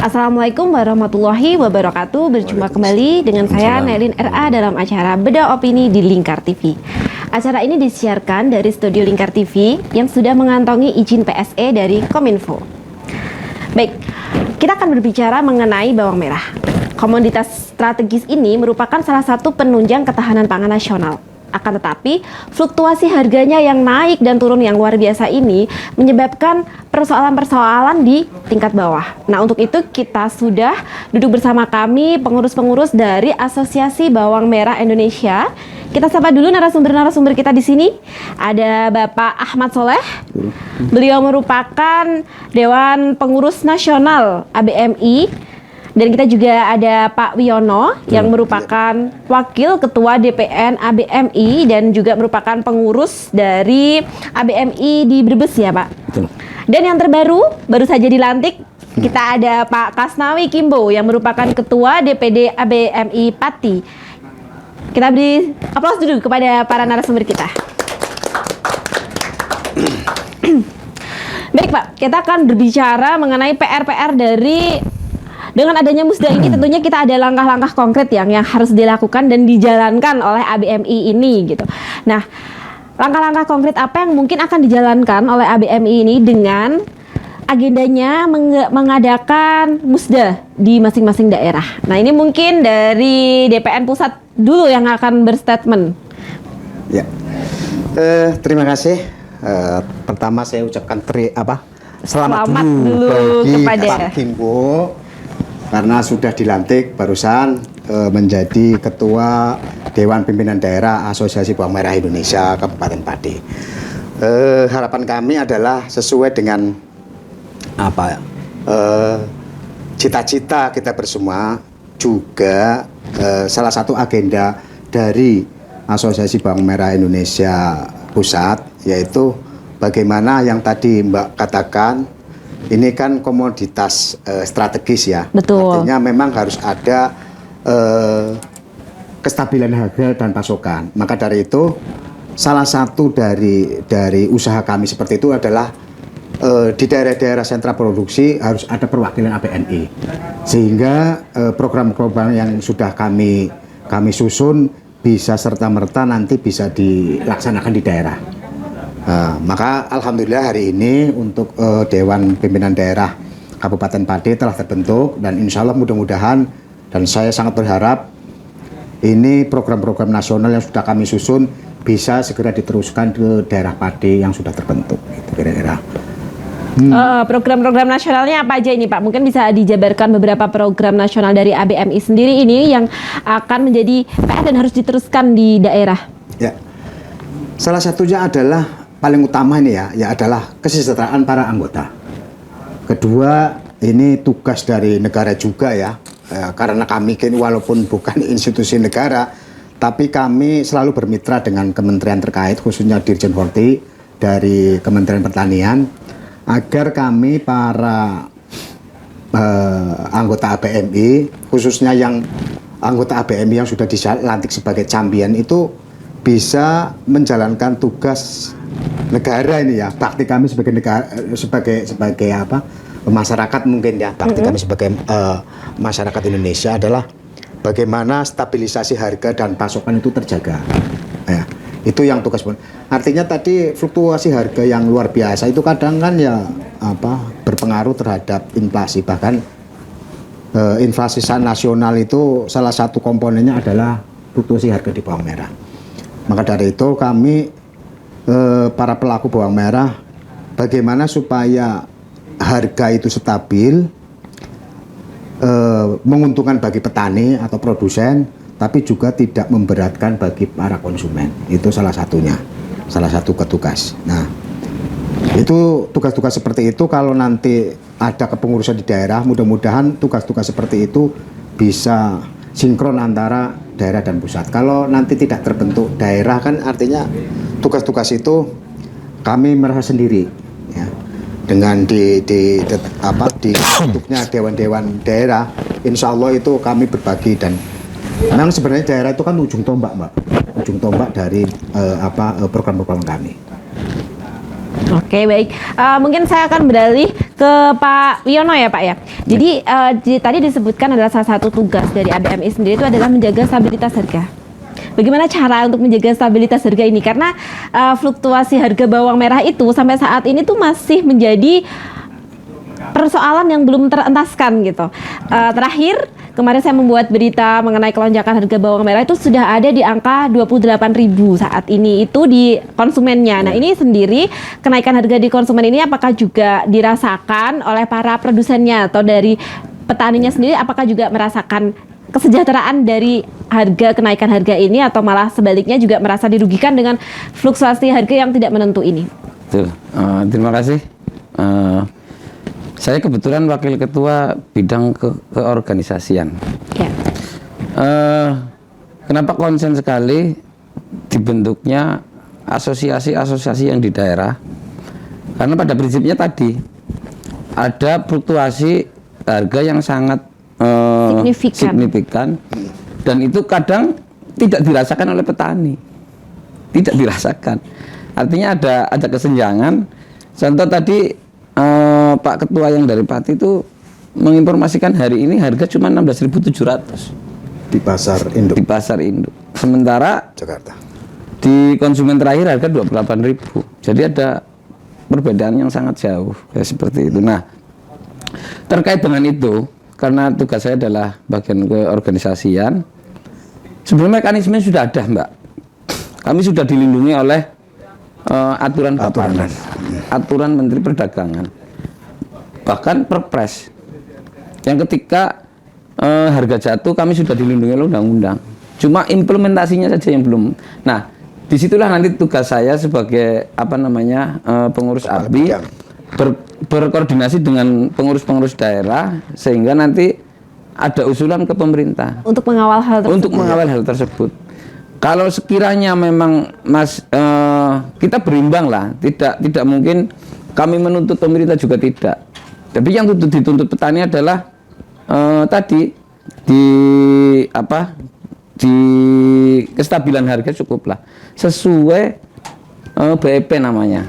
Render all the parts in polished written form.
Assalamualaikum warahmatullahi wabarakatuh. Berjumpa kembali dengan saya Nelin RA dalam acara Bedah Opini di Lingkar TV. Acara ini disiarkan dari studio Lingkar TV yang sudah mengantongi izin PSE dari Kominfo. Baik, kita akan berbicara mengenai bawang merah. Komoditas strategis ini merupakan salah satu penunjang ketahanan pangan nasional. Akan tetapi, fluktuasi harganya yang naik dan turun yang luar biasa ini menyebabkan persoalan-persoalan di tingkat bawah. Nah, untuk itu kita sudah duduk bersama kami, pengurus-pengurus dari Asosiasi Bawang Merah Indonesia. Kita sapa dulu narasumber-narasumber kita di sini. Ada Bapak Ahmad Soleh. Beliau merupakan Dewan Pengurus Nasional ABMI. Dan kita juga ada Pak Wiono yang merupakan Wakil Ketua DPN ABMI dan juga merupakan pengurus dari ABMI di Brebes ya Pak. Betul. Dan yang terbaru, baru saja dilantik, kita ada Pak Kasnawi Kimbo yang merupakan Ketua DPD ABMI Pati. Kita beri aplaus dulu kepada para narasumber kita. Baik Pak, kita akan berbicara mengenai PR-PR dengan adanya musda ini tentunya kita ada langkah-langkah konkret yang harus dilakukan dan dijalankan oleh ABMI ini gitu. Nah, langkah-langkah konkret apa yang mungkin akan dijalankan oleh ABMI ini dengan agendanya mengadakan musda di masing-masing daerah. Nah, ini mungkin dari DPN Pusat dulu yang akan berstatement. Ya, terima kasih. Pertama saya ucapkan selamat dulu bagi kepada Pak Kimbo karena sudah dilantik barusan menjadi Ketua Dewan Pimpinan Daerah Asosiasi Bawang Merah Indonesia Kabupaten Pati. Harapan kami adalah sesuai dengan cita-cita kita bersama, juga salah satu agenda dari Asosiasi Bawang Merah Indonesia Pusat, yaitu bagaimana yang tadi Mbak katakan, ini kan komoditas strategis ya. Betul. Artinya memang harus ada kestabilan harga dan pasokan. Maka dari itu salah satu dari usaha kami seperti itu adalah di daerah-daerah sentra produksi harus ada perwakilan ABMI. Sehingga program-program yang sudah kami susun bisa serta-merta nanti bisa dilaksanakan di daerah. Maka alhamdulillah hari ini untuk Dewan Pimpinan Daerah Kabupaten Pati telah terbentuk dan insya Allah mudah-mudahan, dan saya sangat berharap ini program-program nasional yang sudah kami susun bisa segera diteruskan ke daerah Pati yang sudah terbentuk gitu, kira-kira. Program-program nasionalnya apa aja ini Pak? Mungkin bisa dijabarkan beberapa program nasional dari ABMI sendiri ini yang akan menjadi PR dan harus diteruskan di daerah. Ya, salah satunya adalah paling utama ini ya adalah kesejahteraan para anggota. Kedua, ini tugas dari negara juga ya, karena kami walaupun bukan institusi negara, tapi kami selalu bermitra dengan kementerian terkait, khususnya Dirjen Horti dari Kementerian Pertanian, agar kami para anggota ABMI, khususnya yang anggota ABMI yang sudah dilantik sebagai champion itu bisa menjalankan tugas negara ini ya, bakti kami sebagai negara, sebagai masyarakat mungkin ya, bakti kami sebagai masyarakat Indonesia adalah bagaimana stabilisasi harga dan pasokan itu terjaga. Ya, itu yang tugas. Artinya tadi fluktuasi harga yang luar biasa itu kadang kan ya berpengaruh terhadap inflasi, bahkan inflasi nasional itu salah satu komponennya adalah fluktuasi harga di bawang merah. Maka dari itu kami para pelaku bawang merah bagaimana supaya harga itu stabil, menguntungkan bagi petani atau produsen, tapi juga tidak memberatkan bagi para konsumen. Itu salah satunya, salah satu tugas. Nah, itu tugas-tugas seperti itu kalau nanti ada kepengurusan di daerah, mudah-mudahan tugas-tugas seperti itu bisa sinkron antara daerah dan pusat. Kalau nanti tidak terbentuk daerah kan artinya tugas-tugas itu kami merasa sendiri ya. Dengan dibentuknya dewan-dewan daerah, insya Allah itu kami berbagi, dan memang sebenarnya daerah itu kan ujung tombak dari program-program kami. Oke, baik. Mungkin saya akan beralih ke Pak Wiono ya Pak ya. Jadi tadi disebutkan adalah salah satu tugas dari ABMI sendiri itu adalah menjaga stabilitas harga. Bagaimana cara untuk menjaga stabilitas harga ini? Karena fluktuasi harga bawang merah itu sampai saat ini tuh masih menjadi persoalan yang belum terentaskan gitu. Terakhir kemarin saya membuat berita mengenai kelonjakan harga bawang merah itu sudah ada di angka 28.000 saat ini itu di konsumennya. Nah ini sendiri kenaikan harga di konsumen ini apakah juga dirasakan oleh para produsennya atau dari petaninya sendiri, apakah juga merasakan kesejahteraan dari kenaikan harga ini atau malah sebaliknya juga merasa dirugikan dengan fluktuasi harga yang tidak menentu ini? Betul. Terima kasih. Saya kebetulan wakil ketua bidang keorganisasian. Ya. Kenapa konsen sekali dibentuknya asosiasi-asosiasi yang di daerah? Karena pada prinsipnya tadi ada fluktuasi harga yang sangat signifikan dan itu kadang tidak dirasakan oleh petani, tidak dirasakan. Artinya ada kesenjangan. Contoh tadi Pak Ketua yang dari Pati itu menginformasikan hari ini harga cuma 16.700 di pasar induk. Di pasar induk. Sementara Jakarta. Di konsumen terakhir harga 28.000. Jadi ada perbedaan yang sangat jauh ya seperti itu. Nah, terkait dengan itu, karena tugas saya adalah bagian keorganisasian, sebenarnya mekanisme sudah ada, Mbak. Kami sudah dilindungi oleh aturan Bapanas, aturan Menteri Perdagangan, bahkan Perpres. Yang ketika harga jatuh kami sudah dilindungi oleh undang-undang. Cuma implementasinya saja yang belum. Nah, disitulah nanti tugas saya sebagai pengurus ABI berkoordinasi dengan pengurus-pengurus daerah sehingga nanti ada usulan ke pemerintah untuk mengawal hal tersebut. Untuk mengawal hal tersebut. Kalau sekiranya memang kita berimbang lah, tidak mungkin kami menuntut pemerintah juga tidak. Tapi yang dituntut petani adalah tadi di kestabilan harga cukuplah sesuai BEP namanya.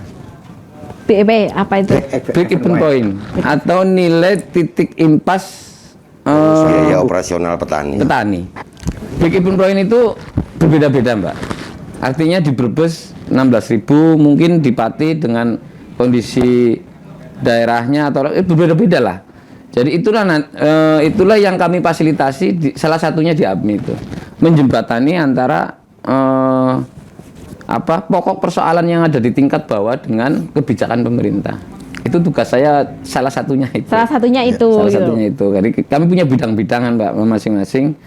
BEP apa itu? Break even point atau nilai titik impas biaya operasional petani. Break even point itu berbeda-beda, Mbak. Artinya di Brebes 16.000, mungkin di Pati dengan kondisi daerahnya atau berbeda-beda lah. Jadi itulah yang kami fasilitasi salah satunya di ABMI itu. Menjembatani antara pokok persoalan yang ada di tingkat bawah dengan kebijakan pemerintah. Itu tugas saya salah satunya itu. Salah satunya itu. Jadi kami punya bidang-bidangan, Mbak, masing-masing.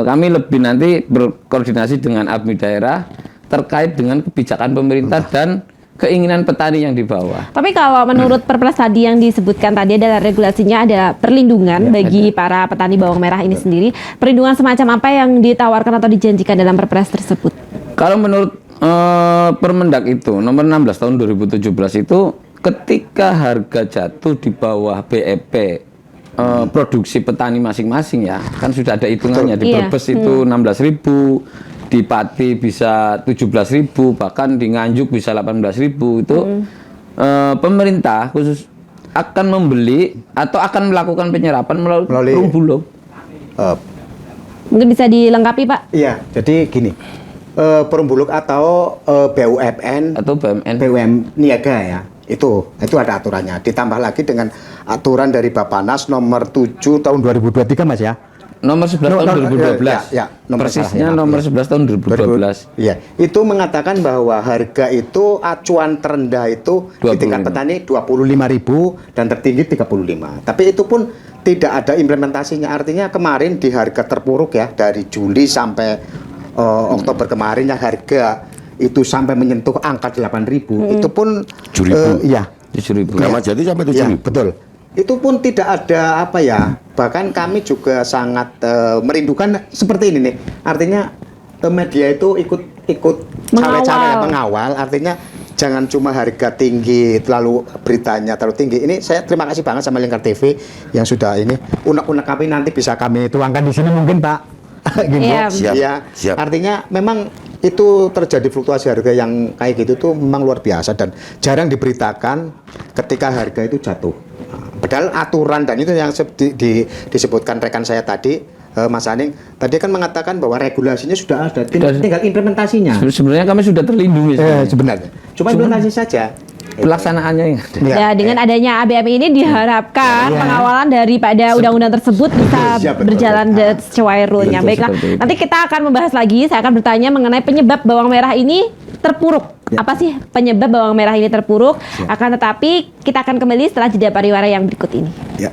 Kami lebih nanti berkoordinasi dengan ABMI daerah terkait dengan kebijakan pemerintah dan keinginan petani yang di bawah. Tapi kalau menurut Perpres tadi yang disebutkan tadi adalah regulasinya ada perlindungan bagi para petani bawang merah ini sendiri. Perlindungan semacam apa yang ditawarkan atau dijanjikan dalam Perpres tersebut? Kalau menurut Permendak itu nomor 16 tahun 2017 itu ketika harga jatuh di bawah BEP produksi petani masing-masing ya, kan sudah ada hitungannya. Di Brebes itu 16.000, di Pati bisa 17.000, bahkan di Nganjuk bisa 18.000 itu pemerintah khusus akan membeli atau akan melakukan penyerapan melalui Perumbulok. Mungkin bisa dilengkapi, Pak? Iya, jadi gini. Perumbulok atau BUMN atau BUMN niaga ya. Itu ada aturannya. Ditambah lagi dengan aturan dari Bapanas nomor 7 tahun 2023, Mas ya. Nomor 11 tahun 2012. Ya, persisnya nomor 11 tahun 2012. Iya, itu mengatakan bahwa harga itu acuan terendah itu 25. Di tingkat petani 25.000 dan tertinggi 35. Tapi itu pun tidak ada implementasinya. Artinya kemarin di harga terpuruk ya dari Juli sampai Oktober kemarin yang harga itu sampai menyentuh angka 8.000 itu pun 7.000. Iya, 7.000. Kramat Jati sampai 7.000. Ya, betul. Itu pun tidak ada bahkan kami juga sangat merindukan seperti ini nih. Artinya media itu ikut cawe-cawe mengawal, artinya jangan cuma harga tinggi lalu beritanya terlalu tinggi. Ini saya terima kasih banget sama Lingkar TV yang sudah ini unek-unek kami nanti bisa kami tuangkan di sini mungkin, Pak. Gini, Siap. Artinya memang itu terjadi fluktuasi harga yang kayak gitu tuh memang luar biasa dan jarang diberitakan ketika harga itu jatuh. Padahal aturan dan itu yang disebutkan rekan saya tadi, Mas Aning, tadi kan mengatakan bahwa regulasinya sudah ada, tinggal implementasinya. Sebenarnya kami sudah terlindungi. Sebenarnya. Cuma implementasi saja. Pelaksanaannya yang ada. Ya, dengan adanya ABM ini diharapkan pengawalan daripada undang-undang tersebut bisa berjalan sesuai rule-nya. Baiklah, nanti kita akan membahas lagi. Saya akan bertanya mengenai penyebab bawang merah ini terpuruk. Apa sih penyebab bawang merah ini terpuruk? Akan tetapi kita akan kembali setelah jeda pariwara yang berikut ini. Ya.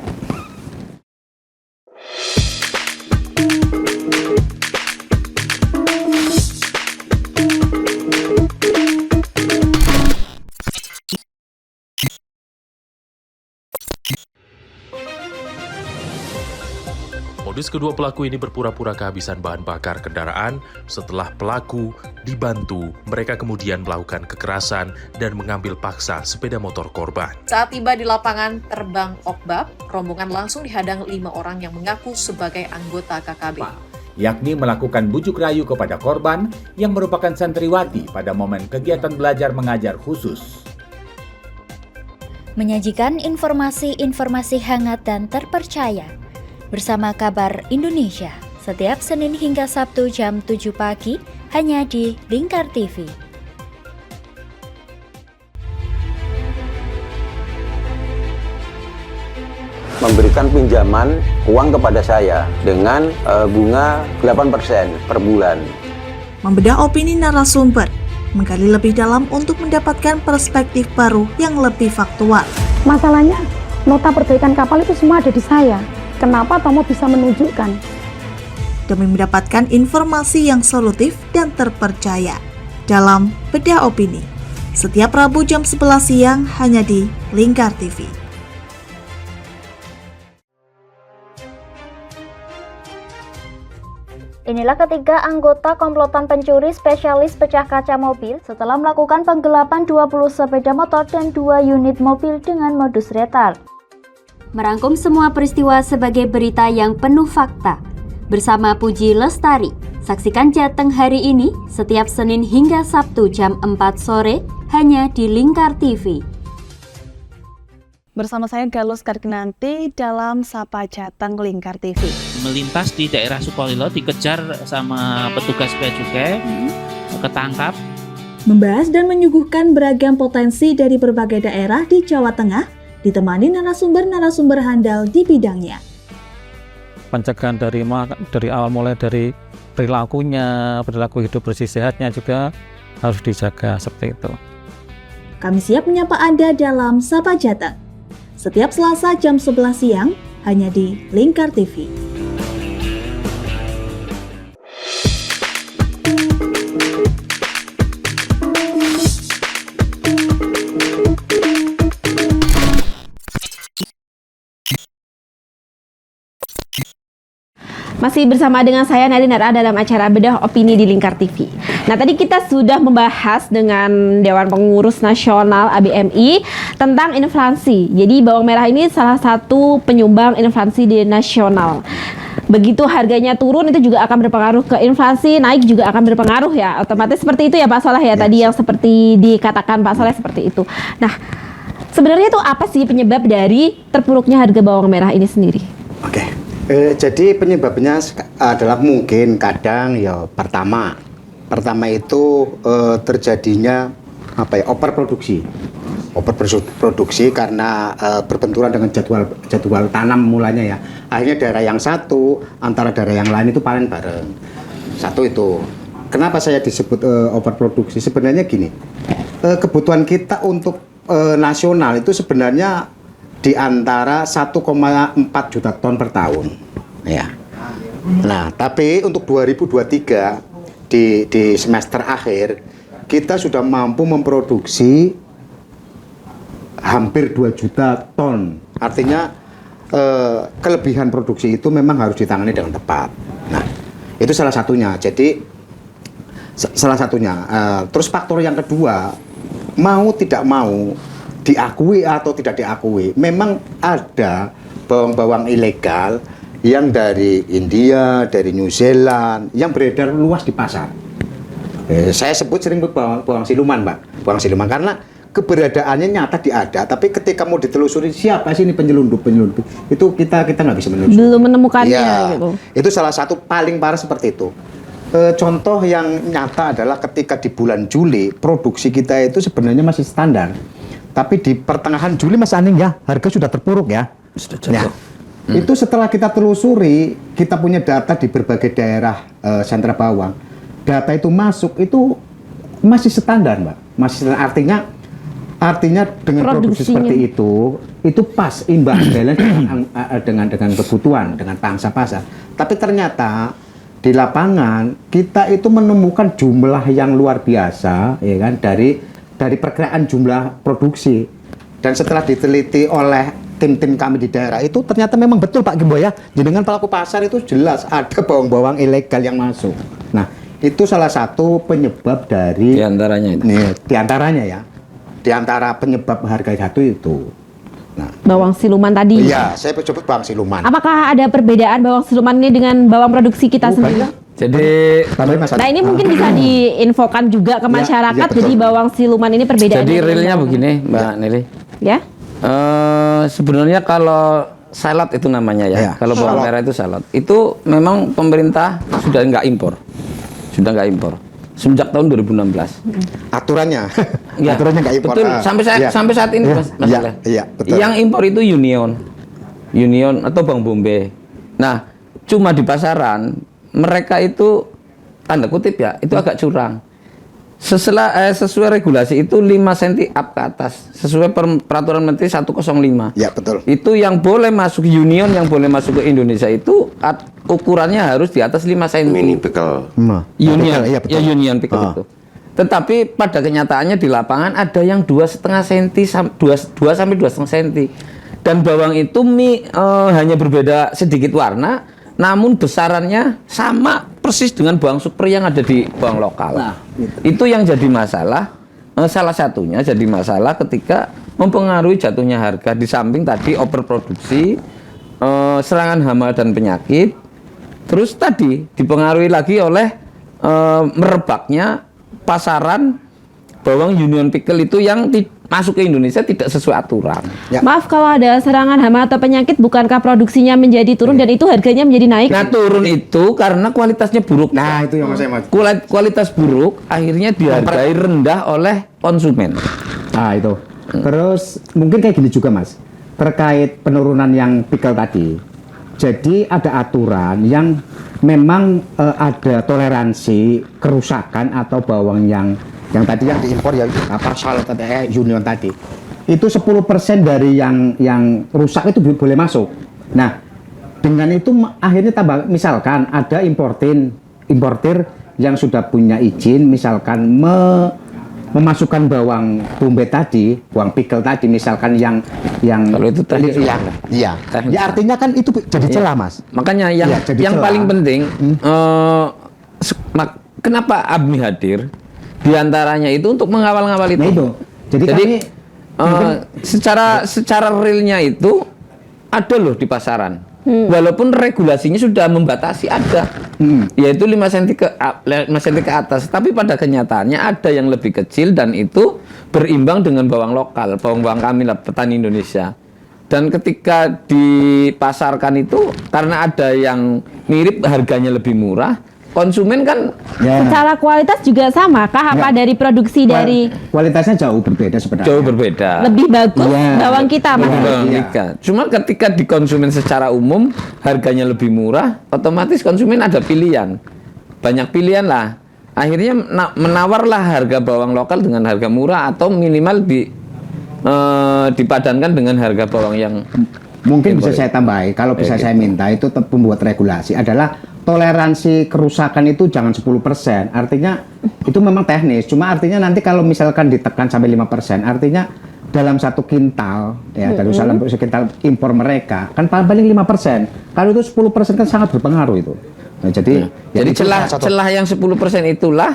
Modus kedua pelaku ini berpura-pura kehabisan bahan bakar kendaraan. Setelah pelaku dibantu, mereka kemudian melakukan kekerasan dan mengambil paksa sepeda motor korban. Saat tiba di lapangan terbang Okbab, rombongan langsung dihadang 5 orang yang mengaku sebagai anggota KKB. Yakni melakukan bujuk rayu kepada korban yang merupakan santriwati pada momen kegiatan belajar mengajar khusus. Menyajikan informasi-informasi hangat dan terpercaya bersama Kabar Indonesia setiap Senin hingga Sabtu jam 7 pagi hanya di Lingkar TV. Memberikan pinjaman uang kepada saya dengan bunga 8% per bulan. Membedah opini narasumber, menggali lebih dalam untuk mendapatkan perspektif baru yang lebih faktual. Masalahnya, nota perbaikan kapal itu semua ada di saya. Kenapa Tomo bisa menunjukkan? Demi mendapatkan informasi yang solutif dan terpercaya dalam Bedah Opini. Setiap Rabu jam 11 siang hanya di Lingkar TV. Inilah ketiga anggota komplotan pencuri spesialis pecah kaca mobil setelah melakukan penggelapan 20 sepeda motor dan 2 unit mobil dengan modus retal. Merangkum semua peristiwa sebagai berita yang penuh fakta. Bersama Puji Lestari, saksikan Jateng hari ini setiap Senin hingga Sabtu jam 4 sore hanya di Lingkar TV. Bersama saya Galus Kargnanti dalam Sapa Jateng Lingkar TV. Melintas di daerah Sukolilo dikejar sama petugas bea cukai, ketangkap. Membahas dan menyuguhkan beragam potensi dari berbagai daerah di Jawa Tengah, ditemani narasumber-narasumber handal di bidangnya. Pencegahan dari awal mulai dari perilaku hidup bersih sehatnya juga harus dijaga seperti itu. Kami siap menyapa Anda dalam Sapa Jateng. Setiap Selasa jam 11 siang hanya di Lingkar TV. Masih bersama dengan saya Nelin RA dalam acara Bedah Opini di Lingkar TV. Nah, tadi kita sudah membahas dengan Dewan Pengurus Nasional ABMI tentang inflasi. Jadi bawang merah ini salah satu penyumbang inflasi di nasional. Begitu harganya turun itu juga akan berpengaruh ke inflasi, naik juga akan berpengaruh ya. Otomatis seperti itu ya Pak Soleh ya, tadi yang seperti dikatakan Pak Soleh seperti itu. Nah, sebenarnya itu apa sih penyebab dari terpuruknya harga bawang merah ini sendiri? Oke. Jadi penyebabnya adalah mungkin kadang ya pertama itu terjadinya overproduksi karena berbenturan dengan jadwal tanam mulanya ya. Akhirnya daerah yang satu antara daerah yang lain itu panen bareng. Satu itu. Kenapa saya disebut overproduksi? Sebenarnya gini, kebutuhan kita untuk nasional itu sebenarnya di antara 1,4 juta ton per tahun, ya. Nah, tapi untuk 2023 di semester akhir kita sudah mampu memproduksi hampir 2 juta ton. Artinya kelebihan produksi itu memang harus ditangani dengan tepat. Nah, itu salah satunya. Jadi salah satunya. Terus faktor yang kedua, mau tidak mau, diakui atau tidak diakui, memang ada bawang-bawang ilegal yang dari India, dari New Zealand, yang beredar luas di pasar. Saya sebut sering bawang siluman, Pak. Bawang siluman karena keberadaannya nyata ada, tapi ketika mau ditelusuri siapa sih ini penyelundup itu kita nggak bisa menelusuri. Belum menemukannya Ya, gitu. itu salah satu paling parah seperti itu. Contoh yang nyata adalah ketika di bulan Juli produksi kita itu sebenarnya masih standar, tapi di pertengahan Juli Mas Aning ya harga sudah terpuruk ya. Sudah jatuh. Itu setelah kita telusuri, kita punya data di berbagai daerah sentra bawang. Data itu masuk itu masih standar, Mbak. Masih standar, artinya dengan produksi seperti itu pas imbang dengan kebutuhan, dengan pangsa pasar. Tapi ternyata di lapangan kita itu menemukan jumlah yang luar biasa, ya kan, dari perkiraan jumlah produksi. Dan setelah diteliti oleh tim-tim kami di daerah itu ternyata memang betul Pak Gimbo ya, dengan pelaku pasar itu jelas ada bawang-bawang ilegal yang masuk. Nah, itu salah satu penyebab dari diantaranya ya, diantara penyebab harga jatuh itu. Nah, bawang siluman tadi. Iya, saya coba bawang siluman. Apakah ada perbedaan bawang siluman ini dengan bawang produksi kita sendiri? Jadi, nah ini mungkin bisa diinfokan juga ke masyarakat. Jadi bawang siluman ini perbedaannya. Jadi realnya begini, Mbak Nelly. Ya. Sebenarnya kalau salad itu namanya ya. Kalau bawang merah itu salad. Itu memang pemerintah sudah nggak impor. Sejak tahun 2016. Aturannya. Ya, aturannya nggak impor. Betul. Sampai saat ini Mas. Betul. Yang impor itu Union atau Bawang Bombay. Nah, cuma di pasaran mereka itu tanda kutip ya, itu agak curang. Sesuai regulasi itu 5 cm up ke atas, sesuai peraturan Menteri 105. Ya, betul. Itu yang boleh masuk Union, yang boleh masuk ke Indonesia itu ukurannya harus di atas 5 cm. Mini pickle. Union, ya, betul. Union pickle itu. Tetapi pada kenyataannya di lapangan ada yang 2,5 cm, 2 sampai 2,5 cm. Dan bawang itu hanya berbeda sedikit warna, namun besarannya sama persis dengan bawang super yang ada di bawang lokal. Nah, itu yang jadi masalah. Salah satunya jadi masalah ketika mempengaruhi jatuhnya harga, di samping tadi overproduksi, serangan hama dan penyakit, terus tadi dipengaruhi lagi oleh merebaknya pasaran bawang Union Pickle itu yang masuk ke Indonesia tidak sesuai aturan. Ya. Maaf kalau ada serangan hama atau penyakit, bukankah produksinya menjadi turun dan itu harganya menjadi naik? Nah, turun itu karena kualitasnya buruk. Nah, itu yang saya mau. Kualitas buruk akhirnya dihargai rendah oleh konsumen. Nah, itu. Terus mungkin kayak gini juga Mas, terkait penurunan yang pickle tadi. Jadi ada aturan yang memang ada toleransi kerusakan atau bawang yang tadi yang diimpor ya salad Union tadi itu 10% dari yang rusak itu boleh masuk. Nah, dengan itu akhirnya tambah, misalkan ada importir yang sudah punya izin, misalkan memasukkan bawang bombay tadi, bawang pickle tadi, misalkan yang kalau itu tadi ya artinya kan itu jadi celah Mas. Makanya yang paling penting kenapa ABMI hadir? Di antaranya itu untuk mengawal-ngawal itu. Nah, itu. Jadi secara realnya itu ada loh di pasaran. Walaupun regulasinya sudah membatasi ada. Yaitu 5 cm ke atas, tapi pada kenyataannya ada yang lebih kecil dan itu berimbang dengan bawang lokal, bawang-bawang kami lah, petani Indonesia. Dan ketika dipasarkan itu karena ada yang mirip harganya lebih murah, konsumen kan secara kualitas juga sama kah? Apa dari produksi dari kualitasnya jauh berbeda sebenarnya. Jauh berbeda. Lebih bagus bawang kita Mas. Cuma ketika dikonsumen secara umum harganya lebih murah, otomatis konsumen ada pilihan. Banyak pilihan lah. Akhirnya menawarlah harga bawang lokal dengan harga murah atau minimal dipadankan dengan harga bawang yang mungkin bisa saya tambahi, kalau bisa saya minta itu pembuat regulasi adalah toleransi kerusakan itu jangan 10%. Artinya itu memang teknis, cuma artinya nanti kalau misalkan ditekan sampai 5%, artinya dalam satu kintal ya dari dalam sekintal impor mereka kan paling 5%. Kalau itu 10% kan sangat berpengaruh itu. Nah, jadi celah yang 10% itulah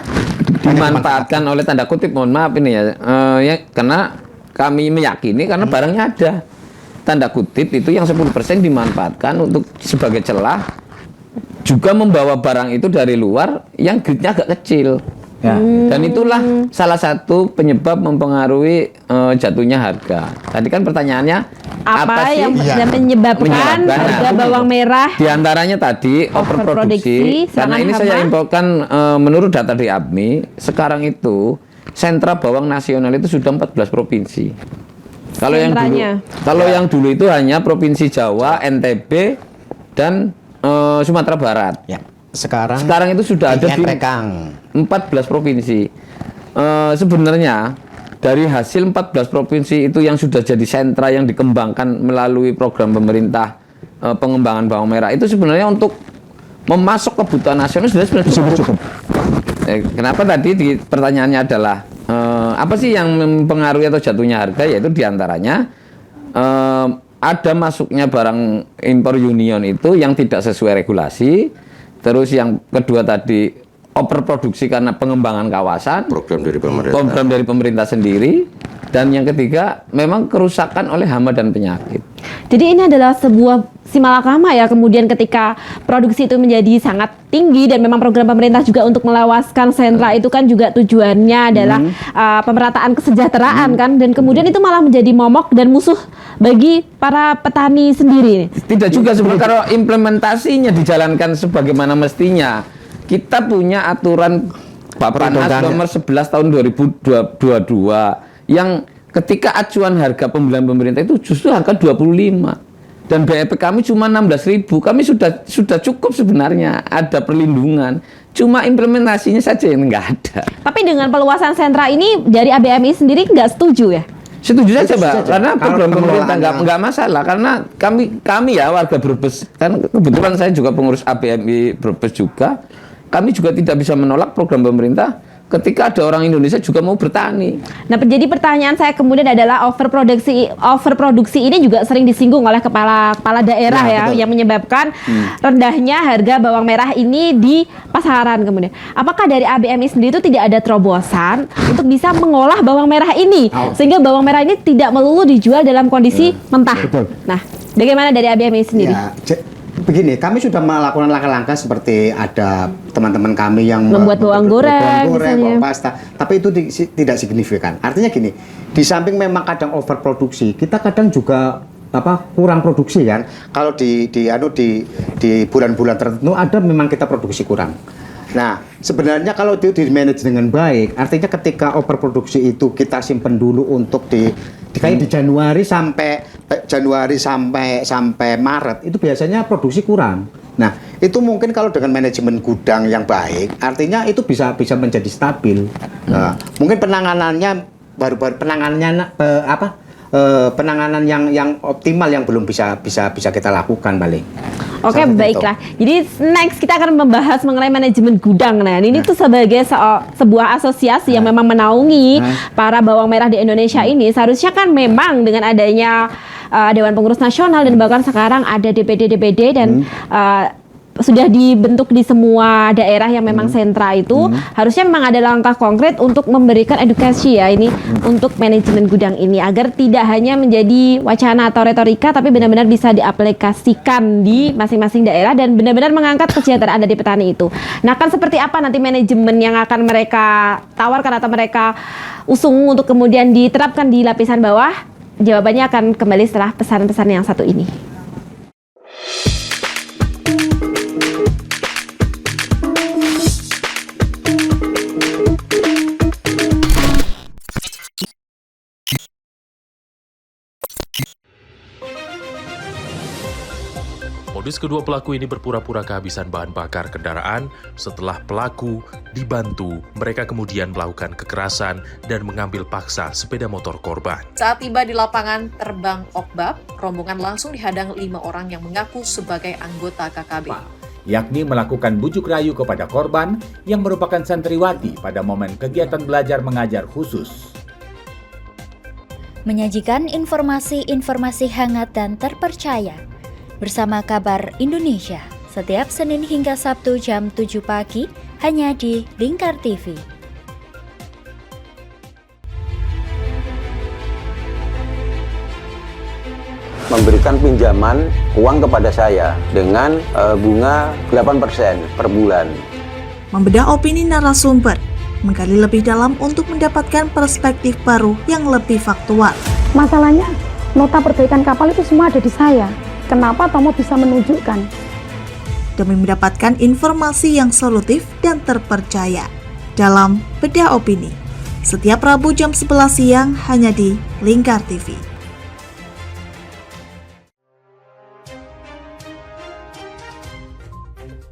dimanfaatkan oleh tanda kutip, mohon maaf ini ya, karena kami meyakini karena barangnya ada. Tanda kutip itu yang 10% dimanfaatkan untuk sebagai celah, juga membawa barang itu dari luar yang grade-nya agak kecil. Ya. Dan itulah salah satu penyebab mempengaruhi jatuhnya harga. Tadi kan pertanyaannya apa sih yang menyebabkan harga bawang merah? Di antaranya tadi overproduksi. Karena ini saya infokan menurut data dari APMI, sekarang itu sentra bawang nasional itu sudah 14 provinsi. Kalau yang dulu itu hanya Provinsi Jawa, NTB, dan Sumatera Barat. Ya. Sekarang itu sudah ada di 14 provinsi. Sebenarnya dari hasil 14 provinsi itu yang sudah jadi sentra yang dikembangkan melalui program pemerintah pengembangan bawang merah itu sebenarnya untuk memasok kebutuhan nasional sudah cukup. Kenapa tadi pertanyaannya adalah apa sih yang mempengaruhi atau jatuhnya harga? Yaitu diantaranya ada masuknya barang impor union itu yang tidak sesuai regulasi. Terus yang kedua tadi overproduksi karena pengembangan kawasan, program dari pemerintah sendiri, dan yang ketiga memang kerusakan oleh hama dan penyakit. Jadi ini adalah sebuah simalakama ya, kemudian ketika produksi itu menjadi sangat tinggi dan memang program pemerintah juga untuk melawaskan sentra itu kan juga tujuannya adalah pemerataan kesejahteraan kan, dan kemudian itu malah menjadi momok dan musuh bagi para petani sendiri. Tidak juga sebenarnya kalau implementasinya dijalankan sebagaimana mestinya. Kita punya aturan Bappenas nomor 11 tahun 2022 yang ketika acuan harga pembelian pemerintah itu justru angka 25 dan BEP kami cuma 16.000. Kami sudah cukup sebenarnya, ada perlindungan. Cuma implementasinya saja yang enggak ada. Tapi dengan peluasan sentra ini dari ABMI sendiri nggak setuju ya? Setuju saja, Mbak. Karena program pemerintah nggak masalah. Karena kami ya warga Brebes, kan kebetulan saya juga pengurus ABMI Brebes juga. Kami juga tidak bisa menolak program pemerintah ketika ada orang Indonesia juga mau bertani. Nah, jadi pertanyaan saya kemudian adalah overproduksi ini juga sering disinggung oleh kepala daerah yang menyebabkan rendahnya harga bawang merah ini di pasaran kemudian. Apakah dari ABMI sendiri itu tidak ada terobosan untuk bisa mengolah bawang merah ini sehingga bawang merah ini tidak melulu dijual dalam kondisi mentah? Nah, bagaimana dari ABMI sendiri? Ya, begini, kami sudah melakukan langkah-langkah seperti ada teman-teman kami yang membuat bawang goreng, bawang pasta, tapi itu tidak signifikan. Artinya gini, di samping memang kadang overproduksi, kita kadang juga kurang produksi kan. Kalau di bulan-bulan tertentu ada memang kita produksi kurang. Nah, sebenarnya kalau itu di-manage dengan baik, artinya ketika overproduksi itu kita simpen dulu untuk di Januari sampai Maret itu biasanya produksi kurang. Nah, itu mungkin kalau dengan manajemen gudang yang baik, artinya itu bisa menjadi stabil. Mungkin penanganannya penanganan yang optimal yang belum bisa kita lakukan paling. Oke, baiklah. Jadi next kita akan membahas mengenai manajemen gudang. Nah, ini tuh sebagai sebuah asosiasi yang memang menaungi para bawang merah di Indonesia ini. Seharusnya kan memang dengan adanya Dewan Pengurus Nasional dan bahkan sekarang ada DPD dan sudah dibentuk di semua daerah yang memang sentra itu, harusnya memang ada langkah konkret untuk memberikan edukasi ya ini untuk manajemen gudang ini agar tidak hanya menjadi wacana atau retorika tapi benar-benar bisa diaplikasikan di masing-masing daerah dan benar-benar mengangkat kesejahteraan dari petani itu. Nah, kan seperti apa nanti manajemen yang akan mereka tawarkan atau mereka usung untuk kemudian diterapkan di lapisan bawah? Jawabannya akan kembali setelah pesan-pesan yang satu ini. Modus kedua pelaku ini berpura-pura kehabisan bahan bakar kendaraan. Setelah pelaku dibantu, mereka kemudian melakukan kekerasan dan mengambil paksa sepeda motor korban. Saat tiba di lapangan terbang Okbab, rombongan langsung dihadang 5 orang yang mengaku sebagai anggota KKB. Yakni melakukan bujuk rayu kepada korban yang merupakan santriwati pada momen kegiatan belajar mengajar khusus. Menyajikan informasi-informasi hangat dan terpercaya bersama Kabar Indonesia setiap Senin hingga Sabtu jam 7 pagi hanya di Lingkar TV. Memberikan pinjaman uang kepada saya dengan bunga 8% per bulan. Membedah opini narasumber menggali lebih dalam untuk mendapatkan perspektif baru yang lebih faktual. Masalahnya, nota perbaikan kapal itu semua ada di saya. Kenapa Tomo bisa menunjukkan? Demi mendapatkan informasi yang solutif dan terpercaya dalam Bedah Opini, setiap Rabu jam 11 siang hanya di Lingkar TV.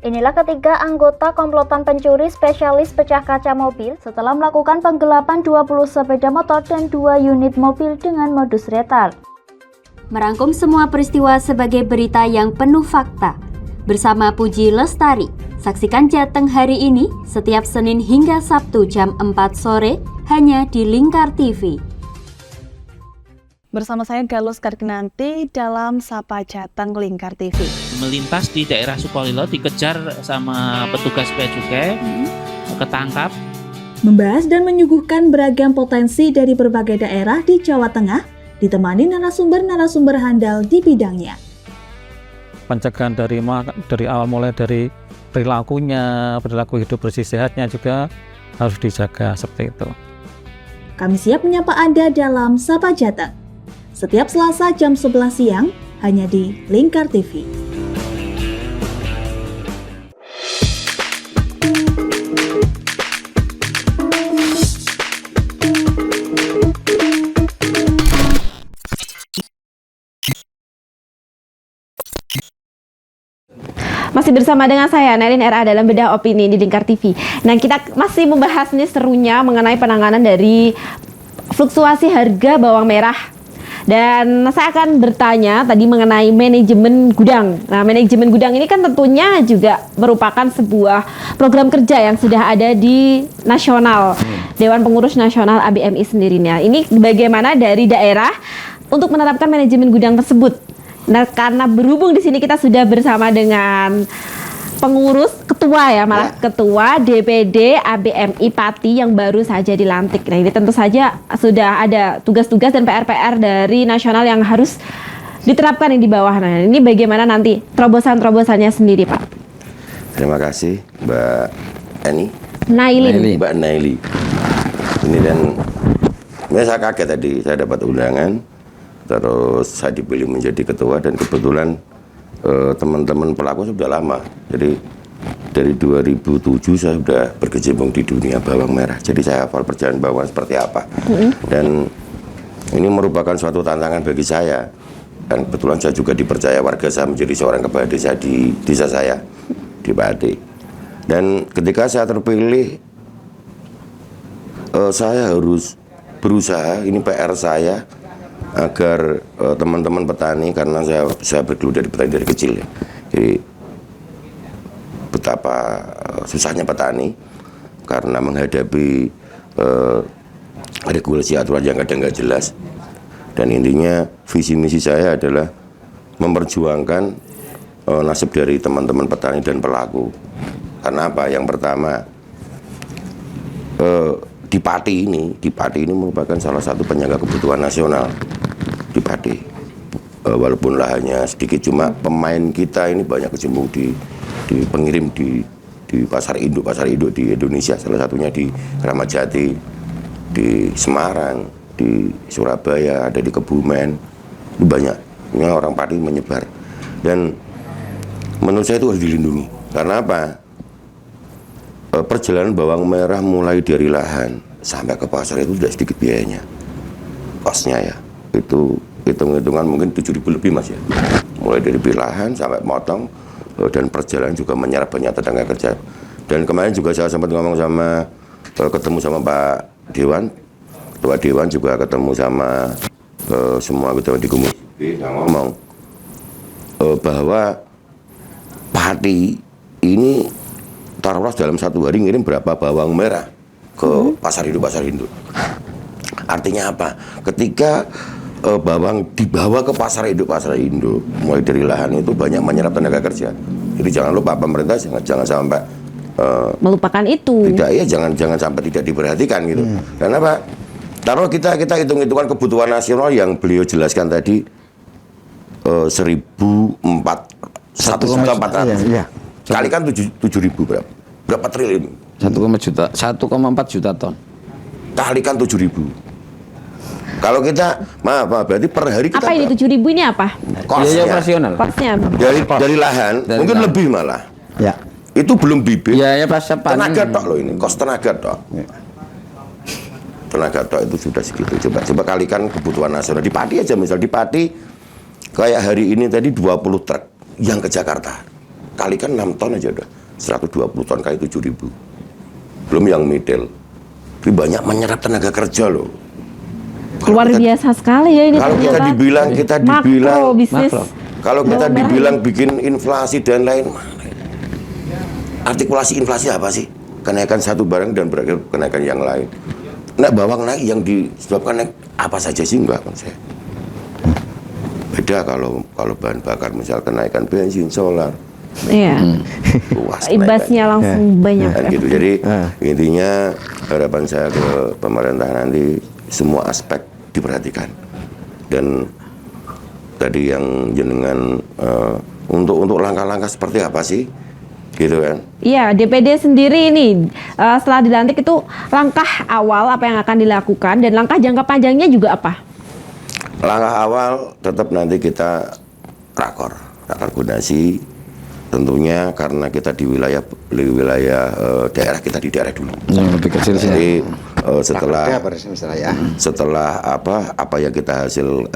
Inilah ketiga anggota komplotan pencuri spesialis pecah kaca mobil setelah melakukan penggelapan 20 sepeda motor dan 2 unit mobil dengan modus retal. Merangkum semua peristiwa sebagai berita yang penuh fakta. Bersama Puji Lestari, saksikan Jateng hari ini setiap Senin hingga Sabtu jam 4 sore hanya di Lingkar TV. Bersama saya Galus Karginanti dalam Sapa Jateng Lingkar TV. Melintas di daerah Sukolilo dikejar sama petugas bea cukai, ketangkap. Membahas dan menyuguhkan beragam potensi dari berbagai daerah di Jawa Tengah, ditemani narasumber-narasumber handal di bidangnya. Pencegahan dari awal mulai dari perilakunya, perilaku hidup bersih sehatnya juga harus dijaga seperti itu. Kami siap menyapa Anda dalam Sapa Jateng. Setiap Selasa jam 11 siang hanya di Lingkar TV. Masih bersama dengan saya, Nelin RA dalam Bedah Opini di Lingkar TV. Nah, kita masih membahas nih serunya mengenai penanganan dari fluktuasi harga bawang merah. Dan saya akan bertanya tadi mengenai manajemen gudang. Nah, manajemen gudang ini kan tentunya juga merupakan sebuah program kerja yang sudah ada di nasional, Dewan Pengurus Nasional ABMI sendirinya. Ini bagaimana dari daerah untuk menerapkan manajemen gudang tersebut. Nah, karena berhubung di sini kita sudah bersama dengan pengurus, ketua ya, malah ketua DPD ABMI Pati yang baru saja dilantik. Nah, ini tentu saja sudah ada tugas-tugas dan PR-PR dari nasional yang harus diterapkan yang di bawah. Nah, ini bagaimana nanti terobosan-terobosannya sendiri, Pak? Terima kasih, Mbak Eni. Nailin. Mbak Naili. Ini dan saya kaget tadi, saya dapat undangan, terus saya dipilih menjadi ketua dan kebetulan teman-teman pelaku sudah lama. Jadi dari 2007 saya sudah berkecimpung di dunia bawang merah. Jadi saya hafal perjalanan bawang seperti apa. Dan ini merupakan suatu tantangan bagi saya. Dan kebetulan saya juga dipercaya warga saya menjadi seorang kepala desa di desa saya, di Pati. Dan ketika saya terpilih, saya harus berusaha, ini PR saya, agar teman-teman petani, karena saya bergelut dari petani dari kecil ya. Jadi betapa susahnya petani karena menghadapi regulasi aturan yang kadang nggak jelas. Dan intinya visi misi saya adalah memperjuangkan nasib dari teman-teman petani dan pelaku. Karena apa? Yang pertama, di Pati ini merupakan salah satu penyangga kebutuhan nasional di Pati. Walaupun lahannya sedikit, cuma pemain kita ini banyak kecimpung di pengirim di pasar induk di Indonesia, salah satunya di Kramat Jati, di Semarang, di Surabaya, ada di Kebumen. Itu banyak. Ini orang Pati menyebar. Dan menurut saya itu harus dilindungi. Karena apa? Perjalanan bawang merah mulai dari lahan sampai ke pasar itu sudah sedikit biayanya, kosnya ya, itu hitung-hitungan mungkin 7.000 lebih mas ya, mulai dari lahan sampai potong, dan perjalanan juga menyerap banyak tenaga kerja. Dan kemarin juga saya sempat ngomong sama, ketemu sama Pak Dewan, Ketua Dewan, juga ketemu sama semua ketua di komisi, ngomong bahwa Pati ini taruhlah dalam satu hari ngirim berapa bawang merah ke pasar induk. Artinya apa? Ketika bawang dibawa ke pasar induk mulai dari lahan itu banyak menyerap tenaga kerja. Jadi jangan lupa pemerintah jangan sampai melupakan itu. Tidak, ya jangan sampai tidak diperhatikan gitu. Karena apa? Taruh kita hitung-hitungan kebutuhan nasional yang beliau jelaskan tadi, 1.400. Kalikan 7.000 berapa triliun? 1,4 juta ton. Kalikan 7.000. Kalau kita, maaf, berarti per hari kita Apa ini 7.000 ini apa? Biaya operasional. Kosnya apa? Dari lahan, mungkin lebih malah. Ya. Itu belum bibit. Ya pasca panen. Tenaga tok loh ini, kos tenaga tok. Tenaga tok itu sudah segitu. Coba kalikan kebutuhan nasional. Di Pati aja, misal di Pati kayak hari ini tadi 20 truk yang ke Jakarta. Kalikan 6 ton aja udah. 120 ton kali 7.000. Belum yang middle. Tapi banyak menyerap tenaga kerja loh. Luar biasa sekali ya ini. Kalau kita dibilang makro bisnis. Kalau kita dibilang bikin inflasi dan lain, artikulasi inflasi apa sih? Kenaikan satu barang dan berakhir kenaikan yang lain. Nah, bawang naik yang disebabkan naik apa saja sih enggak kan saya? Beda kalau bahan bakar misal kenaikan bensin, solar. Iya. Imbasnya langsung banyak. Gitu. Jadi intinya harapan saya ke pemerintah nanti semua aspek diperhatikan. Dan tadi yang jenengan untuk langkah-langkah seperti apa sih? Gitu kan? Iya, DPD sendiri ini setelah dilantik itu langkah awal apa yang akan dilakukan dan langkah jangka panjangnya juga apa? Langkah awal tetap nanti kita rakor koordinasi. Tentunya karena kita di wilayah daerah, kita di daerah dulu. Lebih kecil sih. Jadi setelah apa yang kita hasil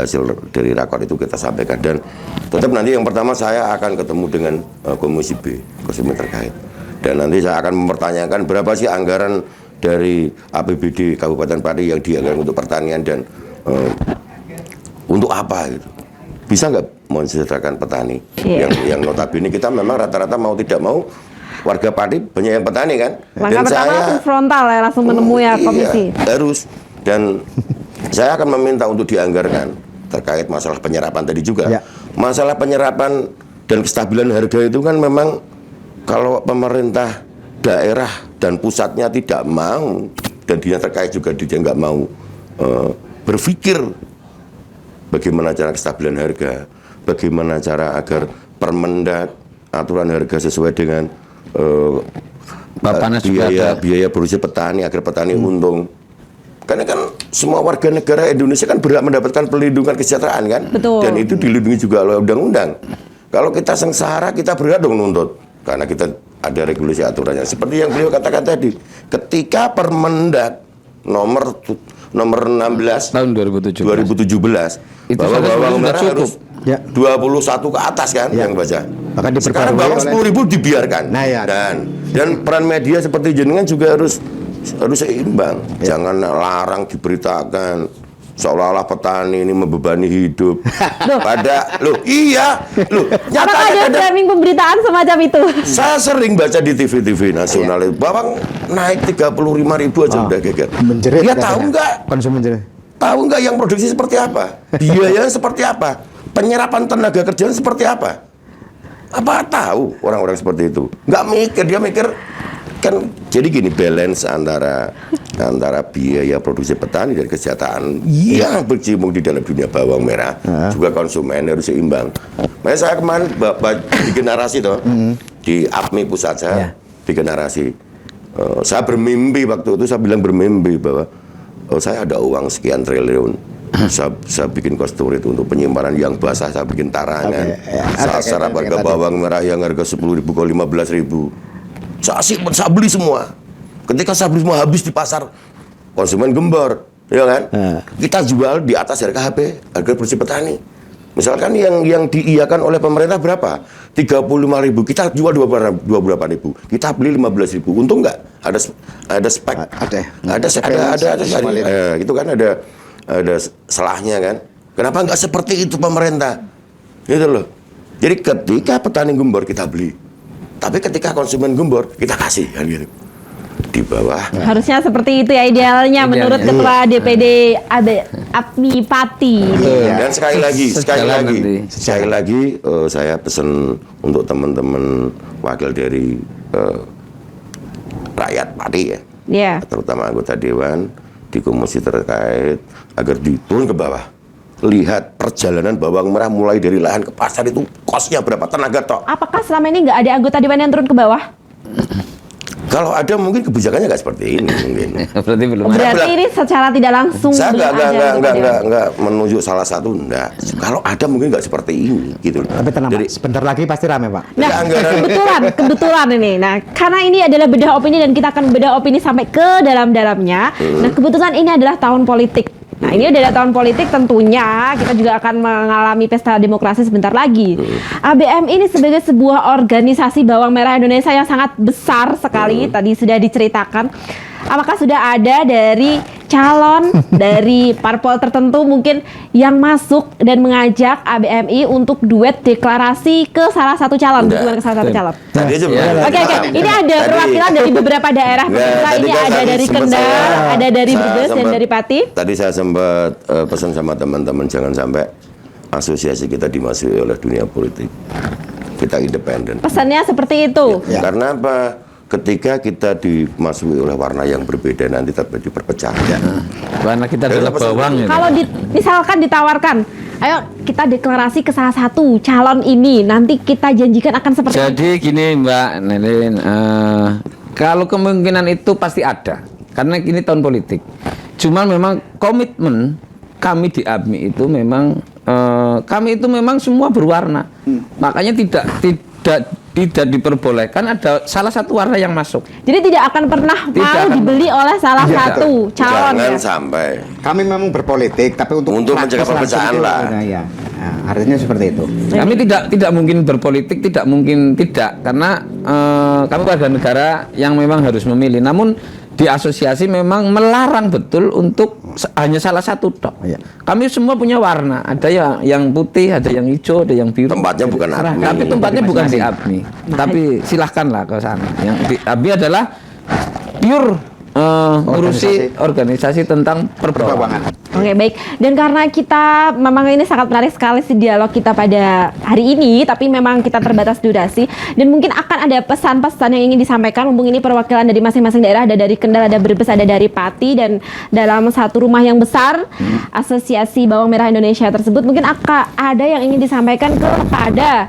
dari rakor itu kita sampaikan, dan tetap nanti yang pertama saya akan ketemu dengan Komisi B, komisi terkait, dan nanti saya akan mempertanyakan berapa sih anggaran dari APBD Kabupaten Pati yang dianggarkan untuk pertanian dan untuk apa gitu. Bisa nggak mensejahterakan petani yang notabene kita memang rata-rata mau tidak mau warga Pati banyak yang petani kan. Langkah pertama langsung frontal ya, langsung menemui komisi. Harus, dan saya akan meminta untuk dianggarkan terkait masalah penyerapan tadi juga. Masalah penyerapan dan kestabilan harga itu kan memang kalau pemerintah daerah dan pusatnya tidak mau, dan dia terkait juga dia nggak mau berpikir bagaimana cara kestabilan harga, bagaimana cara agar Permendak aturan harga sesuai dengan biaya produksi petani agar petani untung. Karena kan semua warga negara Indonesia kan berhak mendapatkan perlindungan kesejahteraan kan. Betul. Dan itu dilindungi juga oleh undang-undang. Kalau kita sengsara, kita berhak dong nuntut karena kita ada regulasi aturannya. Seperti yang beliau katakan tadi, ketika Permendak nomor 16 tahun 2017 itu bahwa bawang merah harus 21 ke atas kan yang baca. Sekarang bawang 10.000 dibiarkan. Dan peran media seperti jenengan juga harus seimbang. Jangan larang diberitakan seolah-olah petani ini membebani hidup. Apakah ada framing pemberitaan semacam itu? Saya sering baca di TV nasional itu bawang naik 35.000 aja udah geger. Dia tahu nggak? Tahu nggak yang produksi seperti apa? Biayanya seperti apa? Penyerapan tenaga kerjaan seperti apa? Apa tahu orang-orang seperti itu? Nggak mikir, dia mikir kan. Jadi gini, balance antara biaya produksi petani dan kesejahteraan yang berkecimpung di dalam dunia bawang merah juga konsumen harus seimbang. Makanya saya kemarin bikin narasi di APMI pusat saya bikin narasi. Saya bermimpi waktu itu, saya bilang bermimpi bahwa saya ada uang sekian triliun. Saya bikin kostur itu untuk penyimpanan yang basah, saya bikin tarangan. Saya serap harga bawang merah yang harga 10.000 ke 15.000. Saya beli semua. Ketika saya beli semua habis di pasar, konsumen gembor, ya kan? Kita jual di atas harga harga produksi petani. Misalkan yang diiyakan oleh pemerintah berapa? 35.000, kita jual 28.000, kita beli 15.000. Untung nggak? Ada spek, itu kan ada salahnya kan? Kenapa nggak seperti itu pemerintah? Gitu loh. Jadi ketika petani gembor kita beli, tapi ketika konsumen gembor kita kasih kan gitu. Di bawah. Harusnya seperti itu ya idealnya menurut Ketua DPD APMI Pati. Dan sekali lagi saya pesan untuk teman-teman wakil dari rakyat Pati ya, terutama anggota dewan di komisi terkait agar diturun ke bawah. Lihat perjalanan bawang merah mulai dari lahan ke pasar itu kosnya berapa, tenaga tok. Apakah selama ini nggak ada anggota dewan yang turun ke bawah? Kalau ada mungkin kebijakannya nggak seperti ini mungkin. Berarti belum. Berarti ini secara tidak langsung. Saya nggak menunjuk salah satu, enggak. Kalau ada mungkin nggak seperti ini, gitu. Tapi tenang, Pak. Sebentar lagi pasti rame, Pak. Nah, kebetulan ini. Nah, karena ini adalah bedah opini dan kita akan bedah opini sampai ke dalam-dalamnya. Nah, kebetulan ini adalah tahun politik. Nah, ini adalah tahun politik, tentunya kita juga akan mengalami pesta demokrasi sebentar lagi. ABM ini sebagai sebuah organisasi bawang merah Indonesia yang sangat besar sekali, tadi sudah diceritakan. Apakah sudah ada dari calon dari parpol tertentu mungkin yang masuk dan mengajak ABMI untuk duet deklarasi ke salah satu calon, dukungan ke salah satu calon? Oke. Ini ada perwakilan dari beberapa daerah. Ini ada dari Kendal, ada dari Brebes dan dari Pati. Tadi saya sempat pesan sama teman-teman jangan sampai asosiasi kita dimasuki oleh dunia politik. Kita independen. Pesannya seperti itu. Karena apa? Ketika kita dimasuki oleh warna yang berbeda nanti terjadi perpecahan. Warna kita adalah bawang. Kalau misalkan ditawarkan, ayo kita deklarasi ke salah satu calon ini, nanti kita janjikan akan seperti itu. Jadi gini Mbak Nelin, kalau kemungkinan itu pasti ada, karena ini tahun politik. Cuman memang komitmen kami di ABMI itu memang kami itu memang semua berwarna, makanya tidak diperbolehkan ada salah satu warna yang masuk. Jadi tidak akan pernah mau dibeli oleh salah satu calon. Jangan sampai. Kami memang berpolitik, tapi untuk mencegah perpecahan lah. Nah, artinya seperti itu. Kami tidak mungkin berpolitik, tidak mungkin tidak, karena kami warga negara yang memang harus memilih. Namun di asosiasi memang melarang betul untuk hanya salah satu tok. Kami semua punya warna, ada yang putih, ada yang hijau, ada yang biru. Tempatnya bukan ABMI. Tapi tempatnya bukan di ABMI. Tapi silahkanlah ke sana. Yang di ABMI adalah pure ngurusi organisasi tentang perbawangan. Oke, baik. Dan karena kita memang ini sangat menarik sekali sih dialog kita pada hari ini, tapi memang kita terbatas durasi dan mungkin akan ada pesan-pesan yang ingin disampaikan. Mumpung ini perwakilan dari masing-masing daerah, ada dari Kendal, ada Brebes, ada dari Pati, dan dalam satu rumah yang besar Asosiasi Bawang Merah Indonesia tersebut, mungkin akan ada yang ingin disampaikan kepada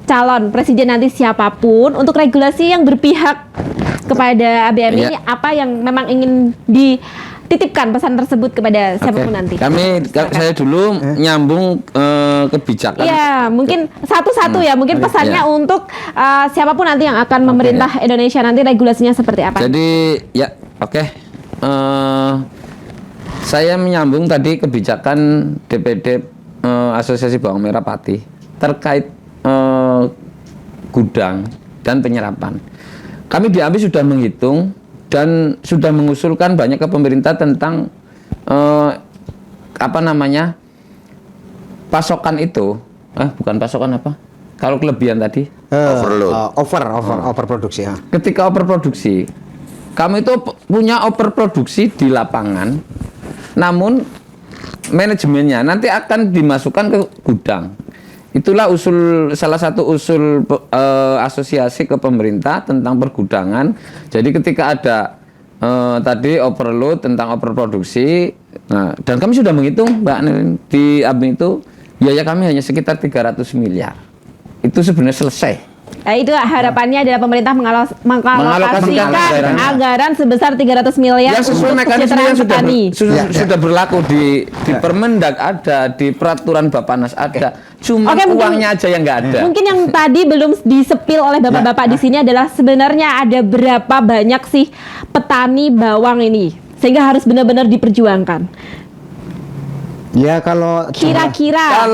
calon presiden nanti siapapun untuk regulasi yang berpihak kepada ABMI ini, apa yang memang ingin dititipkan pesan tersebut kepada siapapun nanti. Saya dulu nyambung kebijakan. Iya, mungkin satu-satu ya, mungkin pesannya untuk siapapun nanti yang akan memerintah Indonesia nanti regulasinya seperti apa. Jadi saya menyambung tadi kebijakan DPD Asosiasi Bawang Merah Pati terkait gudang dan penyerapan. Kami di ABMI sudah menghitung dan sudah mengusulkan banyak ke pemerintah tentang pasokan itu, bukan pasokan apa? Kalau kelebihan tadi, overproduksi. Ketika overproduksi, kami itu punya overproduksi di lapangan, namun manajemennya nanti akan dimasukkan ke gudang. Itulah salah satu usul asosiasi ke pemerintah tentang pergudangan. Jadi ketika ada tadi overload tentang overproduksi, dan kami sudah menghitung Mbak Nelin, di ABMI itu biaya kami hanya sekitar 300 miliar. Itu sebenarnya selesai. Itu harapannya adalah pemerintah mengalokasikan anggaran sebesar 300 miliar yang sesuai mekanisme yang sudah berlaku di Permendag ada, di peraturan Bappenas ada. Cuma uangnya aja yang nggak ada. Mungkin yang tadi belum disepil oleh bapak-bapak di sini adalah sebenarnya ada berapa banyak sih petani bawang ini sehingga harus benar-benar diperjuangkan. Ya kalau kira-kira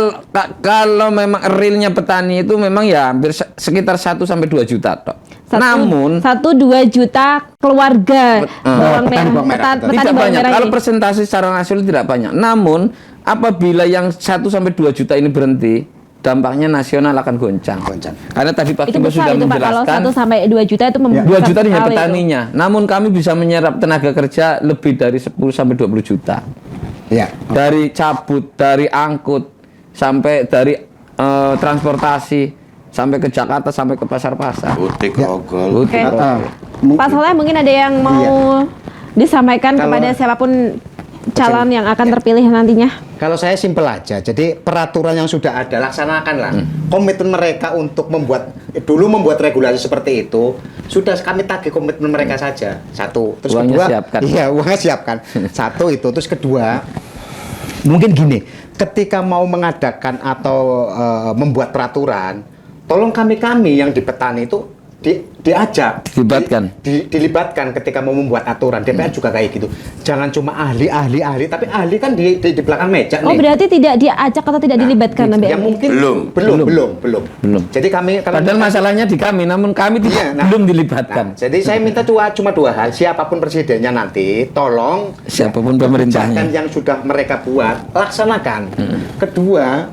kalau memang realnya petani itu memang ya hampir sekitar 1-2 juta toh. Namun 1-2 juta keluarga bawang merah petani tidak bawang banyak. Merah Kalau ini. persentase secara nasional tidak banyak. Namun apabila yang 1-2 juta ini berhenti, dampaknya nasional akan goncang. Karena tadi Pak Gimba sudah menjelaskan kalau 1-2 juta itu 2 juta hanya petaninya. Namun kami bisa menyerap tenaga kerja lebih dari 10-20 juta. Dari cabut, dari angkut, sampai dari transportasi, sampai ke Jakarta, sampai ke pasar-pasar. Pak Soleh, mungkin ada yang mau disampaikan kepada siapapun calon yang akan terpilih nantinya? Kalau saya simpel aja, jadi peraturan yang sudah ada laksanakanlah. Komitmen mereka untuk membuat regulasi seperti itu, Sudah kami tagih komitmen mereka saja. Satu, terus Uangnya kedua, siapkan. iya uangnya siapkan. Satu itu, terus kedua, mungkin gini, ketika mau mengadakan atau membuat peraturan, tolong kami yang di petani itu diajak, dilibatkan ketika mau membuat aturan. DPR juga kayak gitu. Jangan cuma ahli, tapi ahli kan di belakang meja nih. Oh, berarti tidak diajak atau tidak dilibatkan BMI? Ya mungkin belum. Jadi kami padahal masalahnya di kami, namun kami belum dilibatkan. Jadi saya minta cuma dua hal. Siapapun presidennya nanti, tolong siapapun pemerintahnya yang sudah mereka buat laksanakan. Kedua,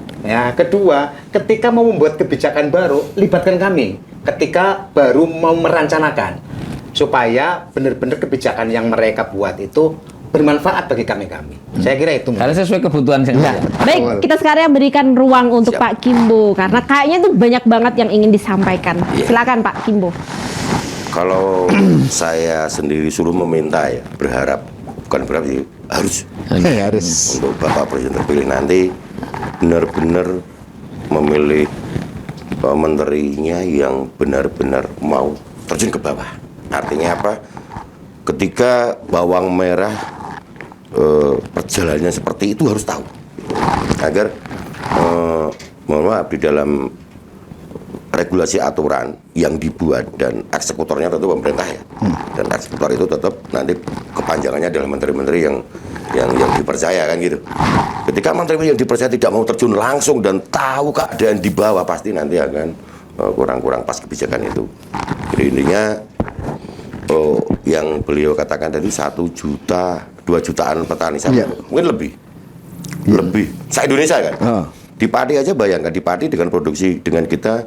ketika mau membuat kebijakan baru, libatkan kami. Ketika baru mau merencanakan, supaya benar-benar kebijakan yang mereka buat itu bermanfaat bagi kami. Saya kira itu. Karena sesuai kebutuhan saya. Baik, kita sekarang berikan ruang untuk Pak Kimbo karena kayaknya tuh banyak banget yang ingin disampaikan. Silakan Pak Kimbo. Kalau saya sendiri suruh meminta ya, bukan berharap sih, harus untuk Bapak Presiden terpilih nanti benar-benar memilih menterinya yang benar-benar mau terjun ke bawah. Artinya apa? Ketika bawang merah perjalanannya seperti itu harus tahu, agar mohon maaf, di dalam regulasi aturan yang dibuat dan eksekutornya tentu pemerintah ya, dan eksekutor itu tetap nanti kepanjangannya adalah menteri-menteri yang dipercaya kan gitu. Ketika menteri yang dipercaya tidak mau terjun langsung dan tahu keadaan di bawah, pasti nanti akan kurang pas kebijakan itu. Jadi intinya yang beliau katakan tadi 1 juta 2 jutaan petani sawit, mungkin lebih se-Indonesia kan. Di padi aja bayangkan, di padi dengan produksi dengan kita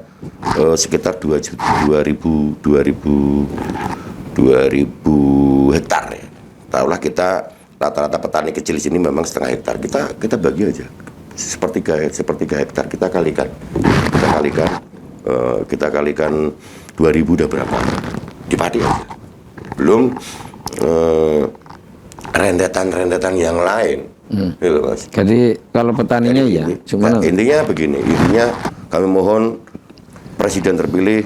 sekitar 2.000 hektar ya. Taruhlah kita rata-rata petani kecil di sini memang 0,5 hektar. Kita bagi aja sepertiga hektar, kita kalikan 2.000 udah berapa di padi aja. Belum rentetan yang lain. Gitu, Mas. Jadi kalau petaninya ya, cuman intinya begini, kami mohon Presiden terpilih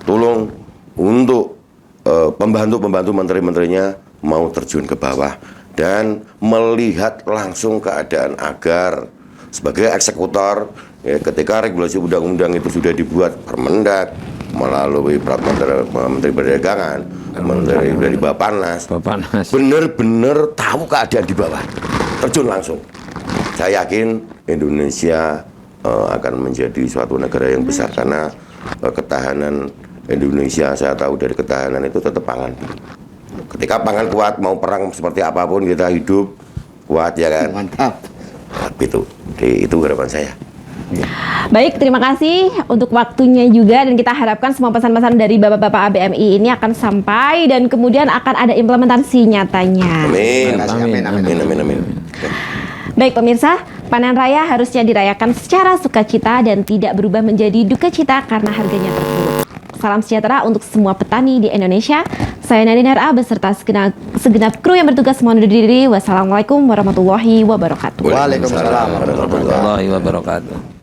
tolong untuk pembantu menteri-menterinya mau terjun ke bawah dan melihat langsung keadaan, agar sebagai eksekutor ya, ketika regulasi undang-undang itu sudah dibuat Permendak melalui peraturan Menteri Perdagangan, Menteri dari Bappenas, benar-benar tahu keadaan di bawah, terjun langsung. Saya yakin Indonesia akan menjadi suatu negara yang besar, karena ketahanan Indonesia, saya tahu dari ketahanan itu tetap pangan. Ketika pangan kuat, mau perang seperti apapun kita hidup kuat ya kan. Mantap. Itu harapan saya. Baik, terima kasih untuk waktunya juga, dan kita harapkan semua pesan-pesan dari Bapak-Bapak ABMI ini akan sampai dan kemudian akan ada implementasi nyatanya. Amin. Baik pemirsa, panen raya harusnya dirayakan secara sukacita dan tidak berubah menjadi duka cita karena harganya terpuruk. Salam sejahtera untuk semua petani di Indonesia. Saya Nadine RA beserta segenap kru yang bertugas mohon undur diri. Wassalamualaikum warahmatullahi wabarakatuh. Waalaikumsalam warahmatullahi wabarakatuh.